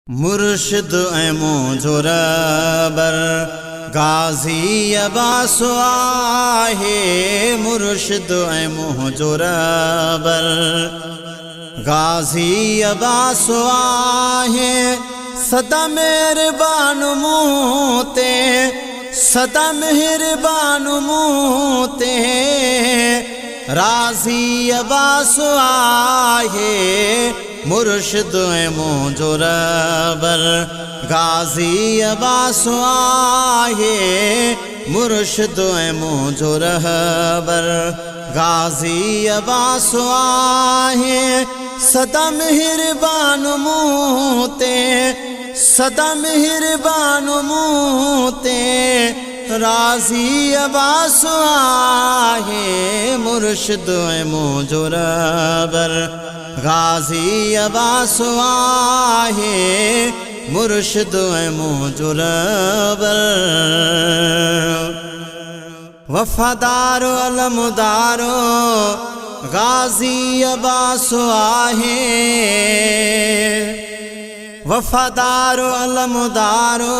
मुर्शिद ऐं मुंहिंजो रहबर गाज़ी अब्बास आहे। मुर्शिद ऐं मुंहिंजो रहबर गाज़ी अब्बास आहे। सदा मेहरबान मूं ते, सदा मेहरबान मूं ते राज़ी अब्बास आहे। मुर्शिद ऐं मुंहिंजो रहबर गाज़ी अब्बास आहे। मुर्शिद ऐं मुंहिंजो रहबर गाज़ी अब्बास आहे। सदा मेहरबान मूं ते, सदा मेहरबान मूं ते राज़ी अब्बास आहे। मुर्शिद ऐं मुंहिंजो रहबर गाज़ी अब्बास आहे। मुर्शिद ऐं मुंहिंजो रहबर वफ़ादारो अलमदारो गाज़ी अब्बास आहे। वफ़ादारो अलमदारो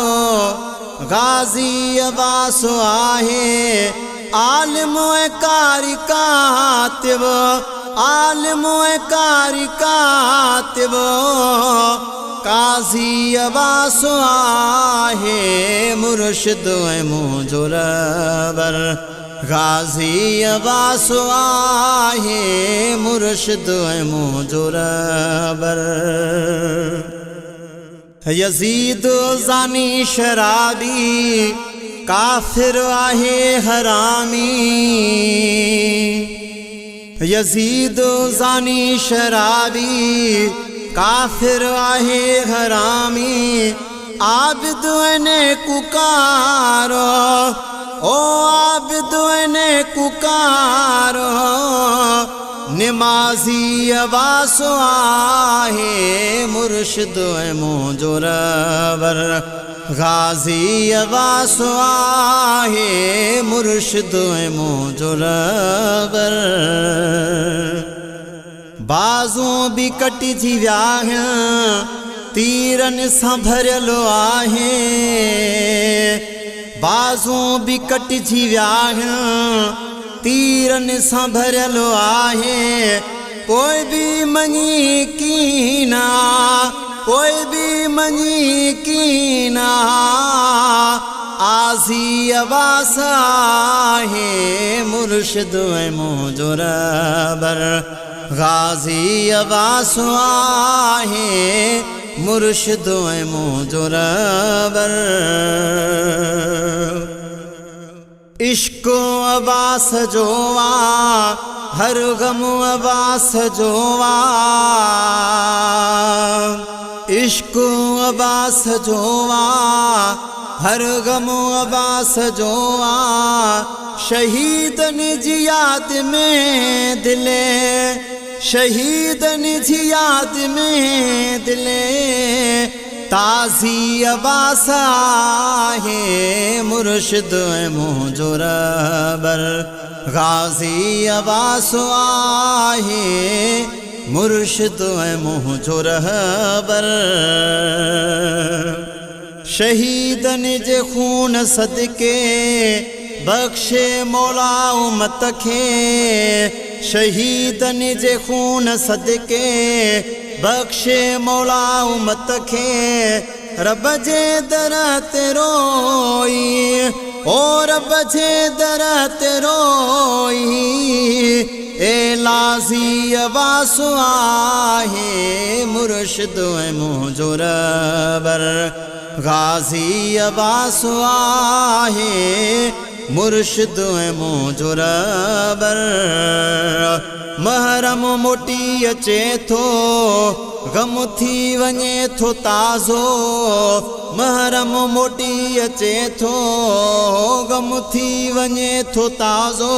गाज़ी अब्बास आहे। आलिम ऐं कारी कातिब, आलिम ऐं कारी कातिब काज़ी अब्बास आहे। मुर्शिद ऐं मुंहिंजो रहबर गाज़ी अब्बास आहे। मुर्शिद ऐं मुंहिंजो रहबर यज़ीद ज़ानी शराबी काफ़िर आहे हरामी। यज़ीद ज़ानी शराबी काफ़िर आहे हरामी। आबिद नेकुकारो, ओ आबिद नेकुकारो निमाज़ी अब्बास आहे। मुर्शिद ऐं मुंहिंजो रहबर गाज़ी अब्बास आहे। मुर्शिद ऐं मुंहिंजो रहबर बाज़ूं बि कटिजी विया आहिनि, तीरनि सां भरियल आहे। बाज़ूं बि कटिजी विया आहिनि, तीरनि सां भरियल आहे। कोई बि मञी कीना, कोई बि मञी कीना आज़ी अब्बास आहे। मुर्शिद ऐं मुंहिंजो रहबर गाज़ी अब्बास आहे। मुर्शिद ऐं मुंहिंजो रहबर इश्क़ अब्बास जो आ, हर गम अब्बास जो आ। इश्क़ अब्बास जो आ, हर गम अब्बास जो आ। शहीदनि जी याद में दिले, शहीदनि जी याद में दिले ताज़ी अब्बास आहे। मुर्शिद ऐं मुंहिंजो रहबर गाज़ी अब्बास आहे। मुर्शिद ऐं मुंहिंजो रहबर शहीदनि जे खून सदके बख़्शे मौला उम्मत खे। शहीदनि जे खून सदके बख़्शे मौला उम्मत खे। रब जे दर ते रोई, ओ रब जे दर ते रोई ए लाज़ी अब्बास आहे। मुर्शिद ऐं मुंहिंजो रहबर गाज़ी अब्बास आहे। मुर्शिद ऐं मुंहिंजो रहबर महरम मोटी अचे थो, गम थी वञे थो ताज़ो। महरम मोटी अचे थो, गम थी वञे थो ताज़ो।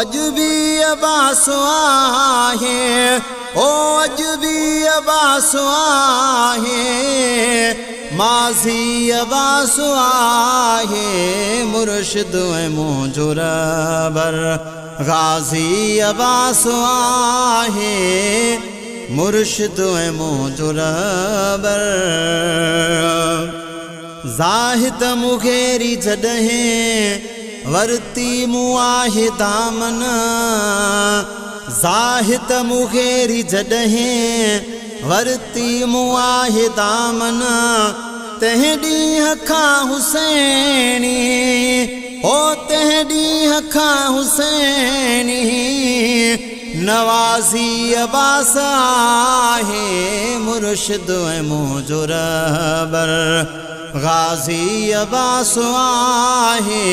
अॼु बि अब्बास आहे, ओ अॼु बि अब्बास आहे। माज़ी अब्बास आहे। मुर्शिद ऐं मुंहिंजो रहबर गाज़ी अब्बास आहे। मुर्शिद ऐं मुंहिंजो रहबर ज़ाहिद मुखेरी जॾहिं वरती मूं आहे दामन ज़ाहिद मुखेरी जॾहिं वरती मूं आहे दामन तंहिं ॾींहं खां हुसैनी ओ तंहिं ॾींहं खां हुसैनी नवाज़ी अब्बास आहे मुर्शिद ऐं मुंहिंजो रहबर गाज़ी अब्बास आहे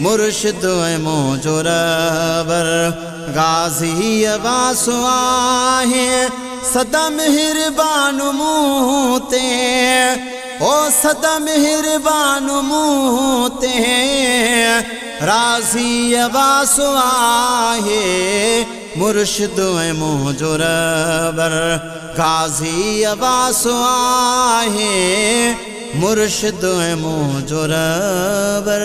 मुर्शिद ऐं मुंहिंजो रहबर गाज़ी अब्बास आहे सदा मेहरबान मूं ते ओ सदा मेहरबान मूं ते राज़ी अब्बास आहे मुर्शिद ऐं मुंहिंजो रहबर गाज़ी अब्बास आहे मुर्शिद ऐं मुंहिंजो रहबर।